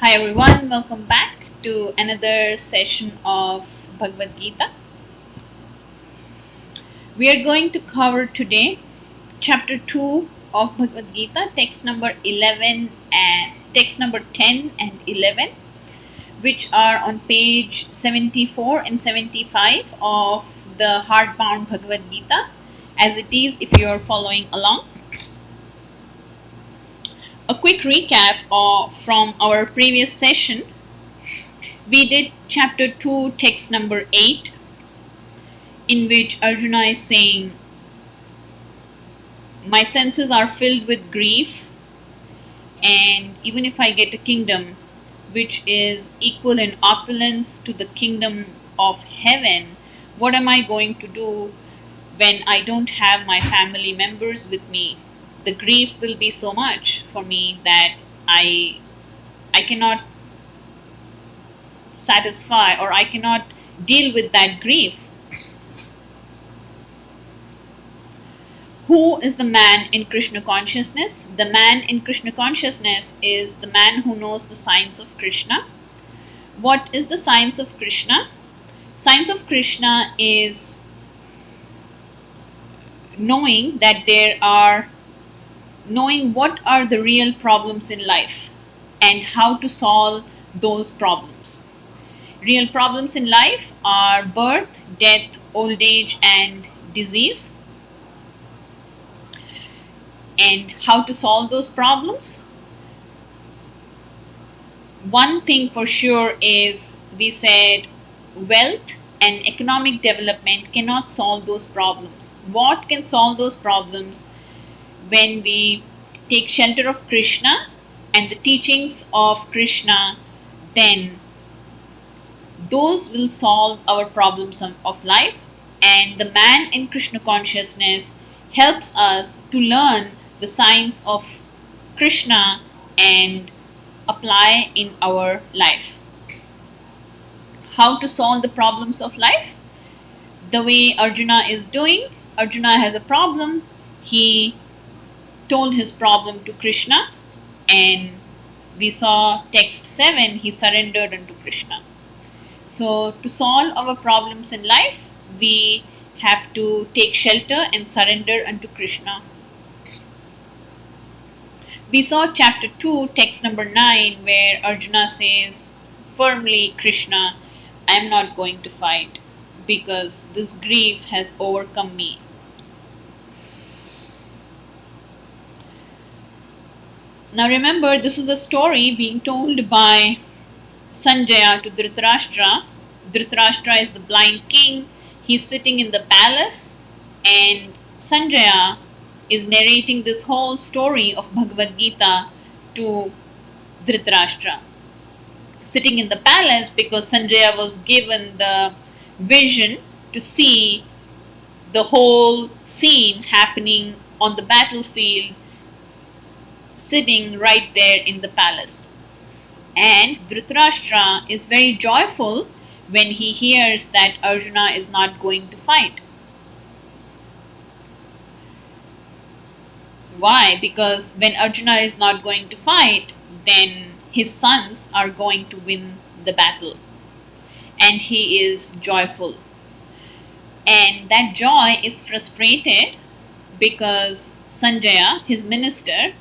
Hi everyone, welcome back to another session of Bhagavad Gita. We are going to cover today chapter 2 of Bhagavad Gita, text number 11 as text number 10 and 11, which are on page 74 and 75 of the hardbound Bhagavad Gita, as it is if you are following along. A quick recap from our previous session. We did chapter 2, text number 8, in which Arjuna is saying, my senses are filled with grief, and even if I get a kingdom which is equal in opulence to the kingdom of heaven, what am I going to do when I don't have my family members with me? The grief will be so much for me that I cannot satisfy, or I cannot deal with that grief. Who is the man in Krishna consciousness? The man in Krishna consciousness is the man who knows the science of Krishna. What is the science of Krishna? Science of Krishna is knowing what are the real problems in life and how to solve those problems. Real problems in life are birth, death, old age, and disease. And how to solve those problems? One thing for sure is, we said, wealth and economic development cannot solve those problems. What can solve those problems? When we take shelter of Krishna and the teachings of Krishna, then those will solve our problems of life. And the man in Krishna consciousness helps us to learn the science of Krishna and apply in our life. How to solve the problems of life? The way Arjuna is doing. Arjuna has a problem. He told his problem to Krishna, and we saw text 7, he surrendered unto Krishna. So to solve our problems in life, we have to take shelter and surrender unto Krishna. We saw chapter 2, text number 9, where Arjuna says firmly, Krishna, I am not going to fight because this grief has overcome me. Now remember, this is a story being told by Sanjaya to Dhritarashtra. Dhritarashtra is the blind king. He's sitting in the palace, and Sanjaya is narrating this whole story of Bhagavad Gita to Dhritarashtra. Sitting in the palace because Sanjaya was given the vision to see the whole scene happening on the battlefield, sitting right there in the palace. And Dhritarashtra is very joyful when he hears that Arjuna is not going to fight. Why? Because when Arjuna is not going to fight, then his sons are going to win the battle. And he is joyful. And that joy is frustrated because Sanjaya, his minister,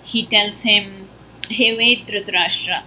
he tells him, hey, wait, Dhritarashtra.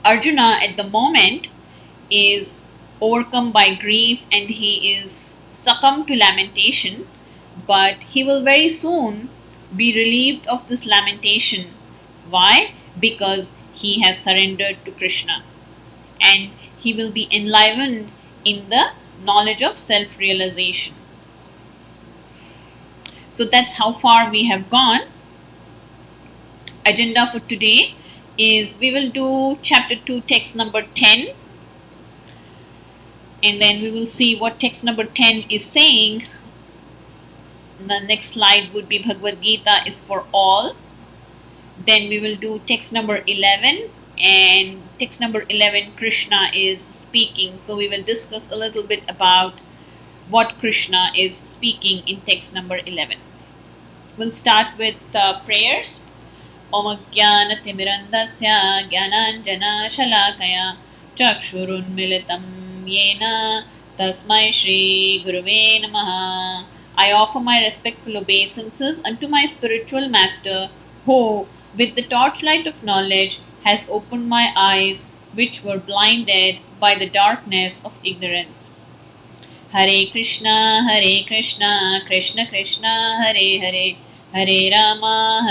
Arjuna at the moment is overcome by grief and he is succumbed to lamentation, but he will very soon be relieved of this lamentation. Why? Because he has surrendered to Krishna, and he will be enlivened in the knowledge of self-realization. So that's how far we have gone. Agenda for today is we will do chapter 2, text number 10, and then we will see what text number 10 is saying. The next slide would be Bhagavad Gita is for all. Then we will do text number 11, and text number 11, Krishna is speaking. So we will discuss a little bit about what Krishna is speaking in text number 11. We'll start with prayers. Om Ajnanatimirandasya Jnananjanashalakaya Chakshurunmilitam Yena Tasmai Shri Guruve Namaha. I offer my respectful obeisances unto my spiritual master, who, with the torchlight of knowledge, has opened my eyes, which were blinded by the darkness of ignorance. Hare Krishna, Krishna Krishna, Hare Hare, Hare Rama,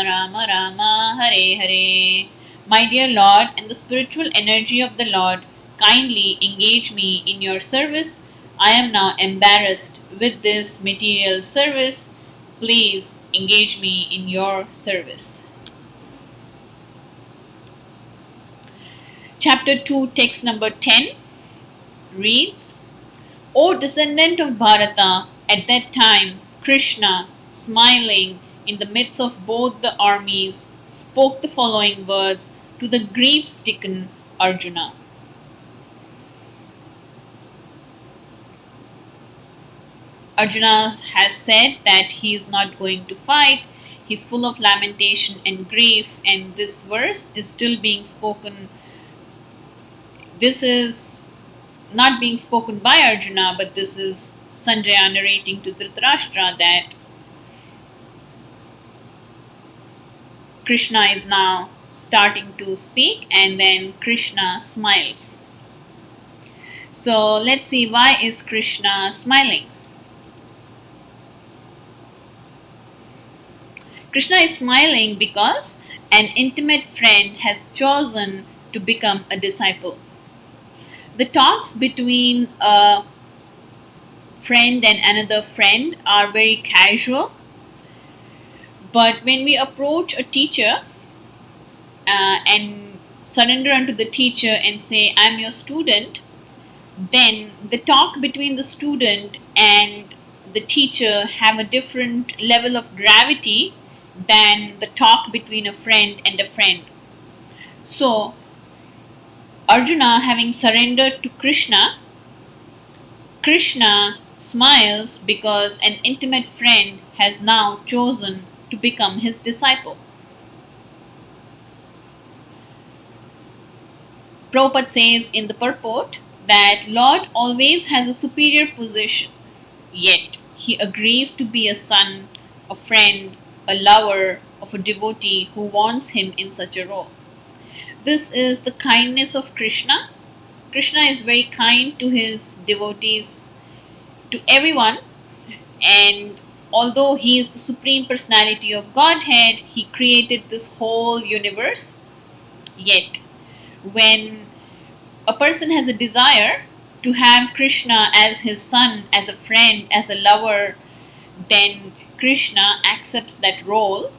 Rama Rama, Hare Hare. My dear Lord, and the spiritual energy of the Lord, kindly engage me in your service. I am now embarrassed with this material service. Please engage me in your service. Chapter 2, text number 10 reads, O descendant of Bharata, at that time Krishna, smiling in the midst of both the armies, spoke the following words to the grief stricken Arjuna. Arjuna has said that he is not going to fight, he's full of lamentation and grief, and this verse is still being spoken. This is not being spoken by Arjuna, but this is Sanjaya narrating to Dhritarashtra that Krishna is now starting to speak, and then Krishna smiles. So let's see, why is Krishna smiling? Krishna is smiling because an intimate friend has chosen to become a disciple. The talks between a friend and another friend are very casual, but when we approach a teacher and surrender unto the teacher and say, I'm your student, then the talk between the student and the teacher have a different level of gravity than the talk between a friend and a friend. So, Arjuna having surrendered to Krishna, Krishna smiles because an intimate friend has now chosen to become his disciple. Prabhupada says in the purport that Lord always has a superior position, yet he agrees to be a son, a friend, a lover of a devotee who wants him in such a role. This is the kindness of Krishna. Krishna is very kind to his devotees, to everyone, and although he is the supreme personality of Godhead, he created this whole universe. Yet, when a person has a desire to have Krishna as his son, as a friend, as a lover, then Krishna accepts that role.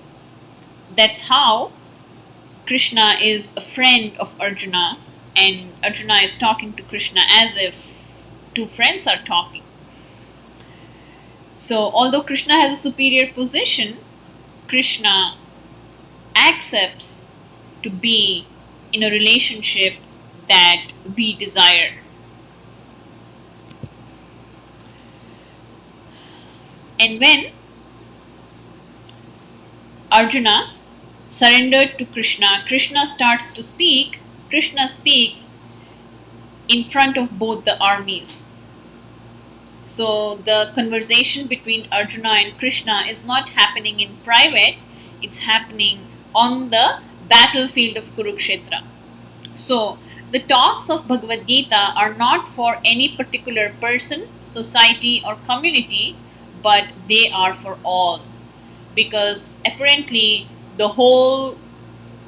That's how Krishna is a friend of Arjuna, and Arjuna is talking to Krishna as if two friends are talking. So, although Krishna has a superior position, Krishna accepts to be in a relationship that we desire. And when Arjuna surrendered to Krishna, Krishna starts to speak. Krishna speaks in front of both the armies. So the conversation between Arjuna and Krishna is not happening in private, it's happening on the battlefield of Kurukshetra. So the talks of Bhagavad Gita are not for any particular person, society, or community, but they are for all. Because apparently the whole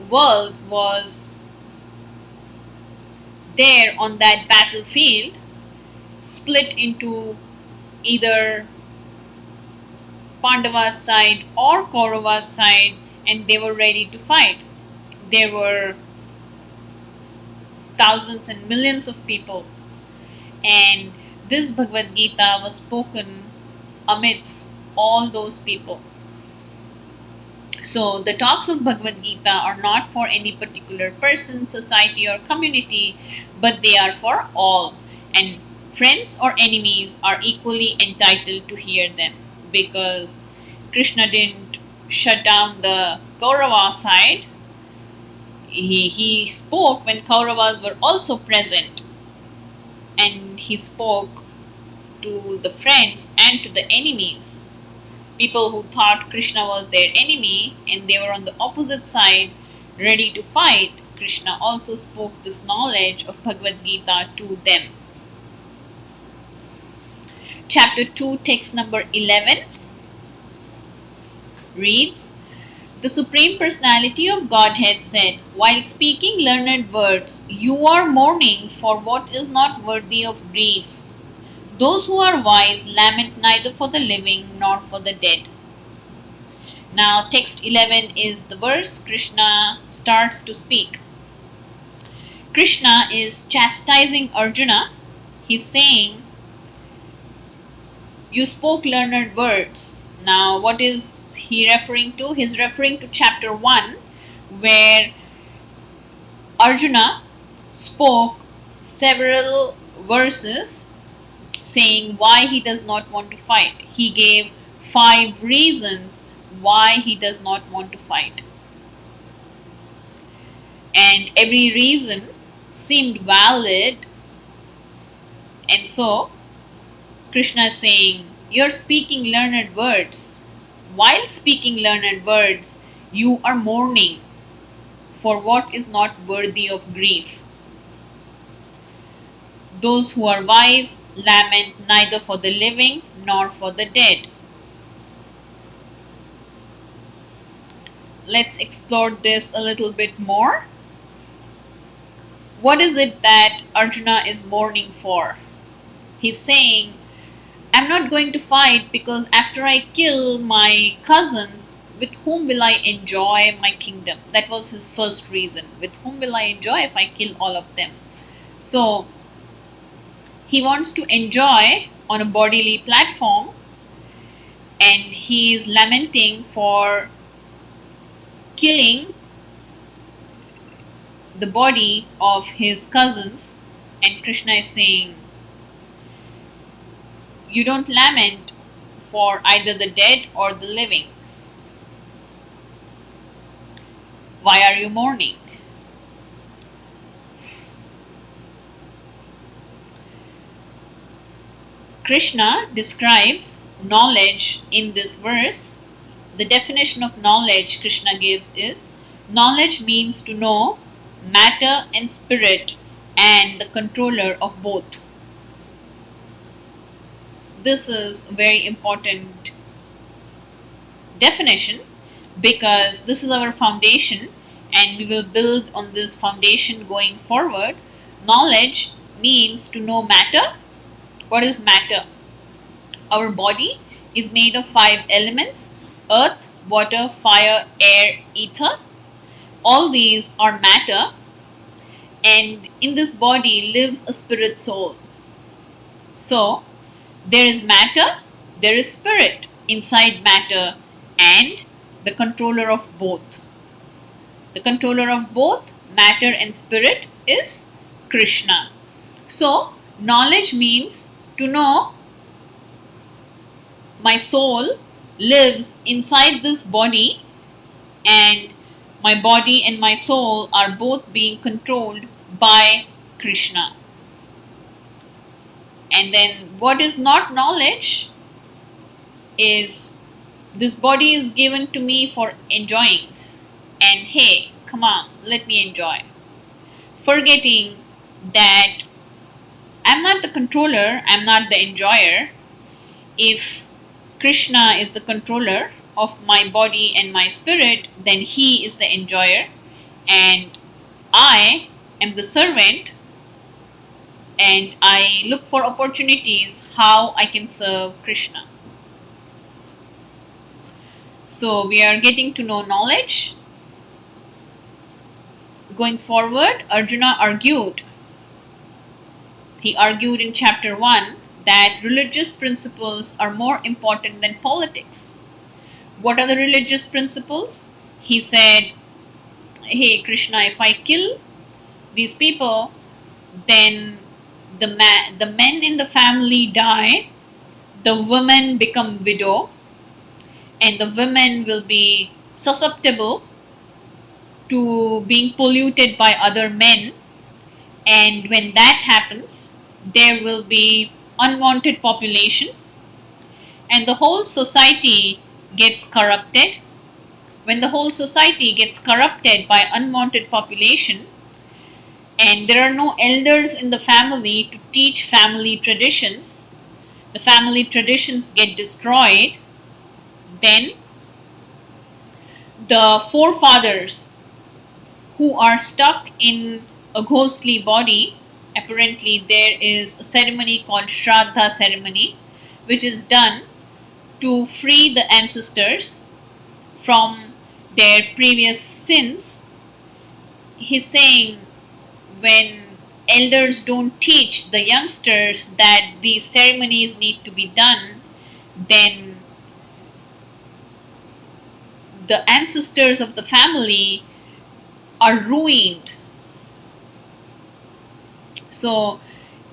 world was there on that battlefield, split into either Pandava's side or Kaurava's side, and they were ready to fight. There were thousands and millions of people, and this Bhagavad Gita was spoken amidst all those people. So the talks of Bhagavad Gita are not for any particular person, society, or community, but they are for all, and friends or enemies are equally entitled to hear them, because Krishna didn't shut down the Kaurava side. He spoke when Kauravas were also present, and he spoke to the friends and to the enemies. People who thought Krishna was their enemy and they were on the opposite side ready to fight. Krishna also spoke this knowledge of Bhagavad Gita to them. Chapter 2, text number 11 reads, "The Supreme Personality of Godhead said, while speaking learned words, you are mourning for what is not worthy of grief. Those who are wise lament neither for the living nor for the dead." Now, text 11 is the verse Krishna starts to speak. Krishna is chastising Arjuna. He's saying, "You spoke learned words." Now, what is he referring to? He's referring to chapter 1, where Arjuna spoke several verses saying why he does not want to fight. He gave 5 reasons why he does not want to fight. And every reason seemed valid, and so Krishna is saying, "You're speaking learned words. While speaking learned words, you are mourning for what is not worthy of grief. Those who are wise lament neither for the living nor for the dead." Let's explore this a little bit more. What is it that Arjuna is mourning for? He's saying, "I'm not going to fight because after I kill my cousins, with whom will I enjoy my kingdom?" That was his first reason. With whom will I enjoy if I kill all of them? So he wants to enjoy on a bodily platform, and he is lamenting for killing the body of his cousins. And Krishna is saying, "You don't lament for either the dead or the living. Why are you mourning?" Krishna describes knowledge in this verse. The definition of knowledge Krishna gives is, knowledge means to know matter and spirit and the controller of both. This is a very important definition because this is our foundation and we will build on this foundation going forward. Knowledge means to know matter. What is matter? Our body is made of 5 elements: earth, water, fire, air, ether. All these are matter, and in this body lives a spirit soul. So, there is matter, there is spirit inside matter, and the controller of both. The controller of both matter and spirit is Krishna. So, knowledge means to know my soul lives inside this body, and my body and my soul are both being controlled by Krishna. And then what is not knowledge is, this body is given to me for enjoying, and hey, come on, let me enjoy. Forgetting that I'm not the controller, I'm not the enjoyer. If Krishna is the controller of my body and my spirit, then he is the enjoyer, and I am the servant, and I look for opportunities how I can serve Krishna. So we are getting to know knowledge. Going forward, Arjuna argued. He argued in chapter 1 that religious principles are more important than politics. What are the religious principles? He said, "Hey Krishna, if I kill these people, then the men in the family die, the women become widow, and the women will be susceptible to being polluted by other men. And when that happens, there will be unwanted population, and the whole society gets corrupted. When the whole society gets corrupted by unwanted population, and there are no elders in the family to teach family traditions, the family traditions get destroyed, then the forefathers who are stuck in a ghostly body, apparently there is a ceremony called Shraddha ceremony, which is done to free the ancestors from their previous sins. He's saying when elders don't teach the youngsters that these ceremonies need to be done, then the ancestors of the family are ruined. So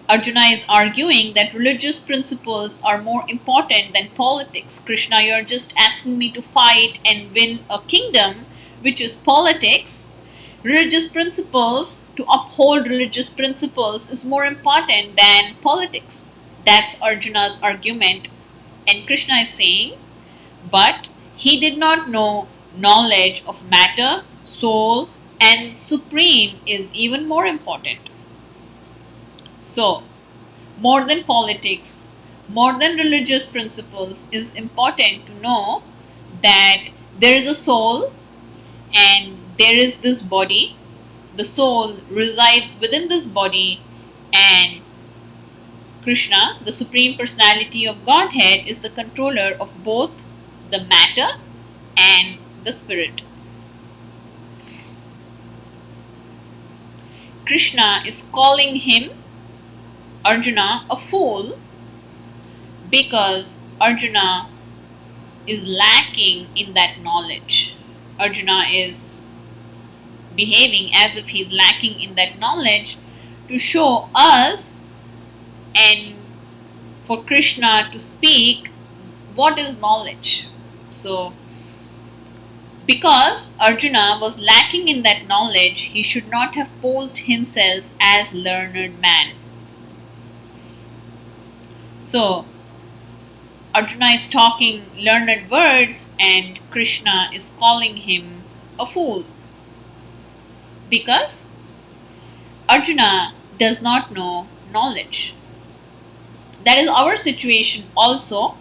Arjuna is arguing that religious principles are more important than politics. Krishna, you're just asking me to fight and win a kingdom, which is politics. Religious principles, to uphold religious principles, is more important than politics. That's Arjuna's argument. And Krishna is saying, but he did not know knowledge of matter, soul, and supreme is even more important. So, more than politics, more than religious principles, is important to know that there is a soul and there is this body. The soul resides within this body, and Krishna, the Supreme Personality of Godhead, is the controller of both the matter and the spirit. Krishna is calling him, Arjuna, a fool because Arjuna is lacking in that knowledge. Arjuna is behaving as if he's lacking in that knowledge to show us and for Krishna to speak what is knowledge. So, because Arjuna was lacking in that knowledge, he should not have posed himself as learned man. So, Arjuna is talking learned words and Krishna is calling him a fool because Arjuna does not know knowledge. That is our situation also.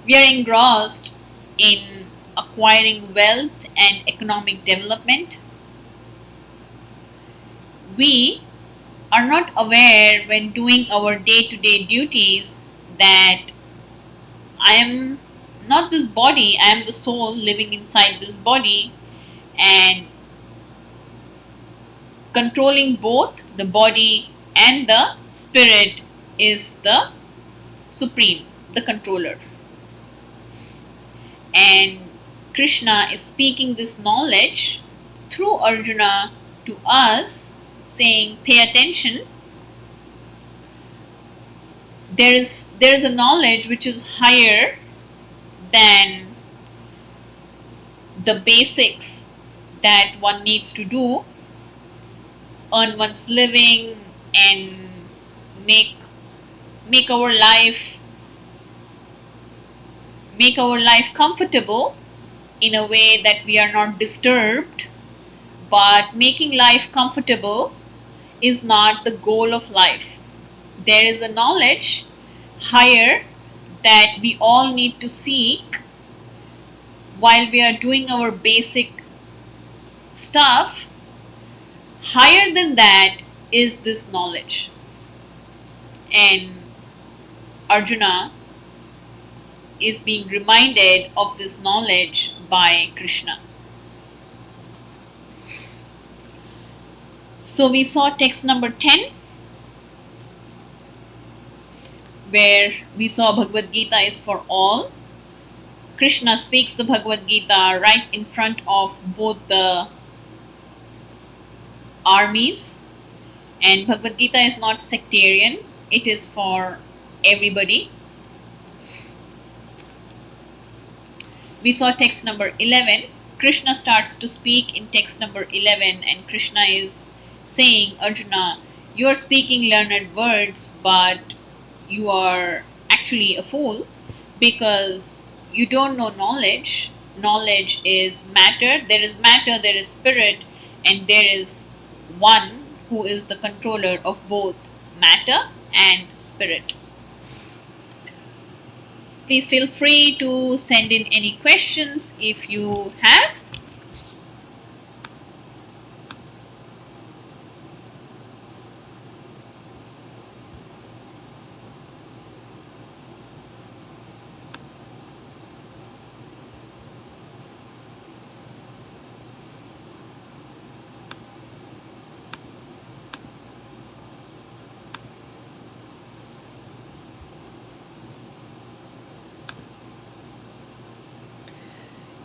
We are engrossed in acquiring wealth and economic development. We are not aware when doing our day to day duties that I am not this body, I am the soul living inside this body, and controlling both the body and the spirit is the supreme, the controller. And Krishna is speaking this knowledge through Arjuna to us, saying, pay attention. There is a knowledge which is higher than the basics that one needs to do, earn one's living and make make our life make our life comfortable in a way that we are not disturbed. But making life comfortable is not the goal of life. There is a knowledge higher that we all need to seek while we are doing our basic stuff. Higher than that is this knowledge. And Arjuna is being reminded of this knowledge by Krishna. So we saw text number 10, where we saw Bhagavad Gita is for all. Krishna speaks the Bhagavad Gita right in front of both the armies, and Bhagavad Gita is not sectarian, it is for everybody. We saw text number 11. Krishna starts to speak in text number 11, and Krishna is saying, Arjuna, you are speaking learned words, but you are actually a fool because you don't know knowledge. Knowledge is matter, there is spirit, and there is one who is the controller of both matter and spirit. Please feel free to send in any questions if you have.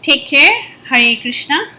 Take care. Hare Krishna.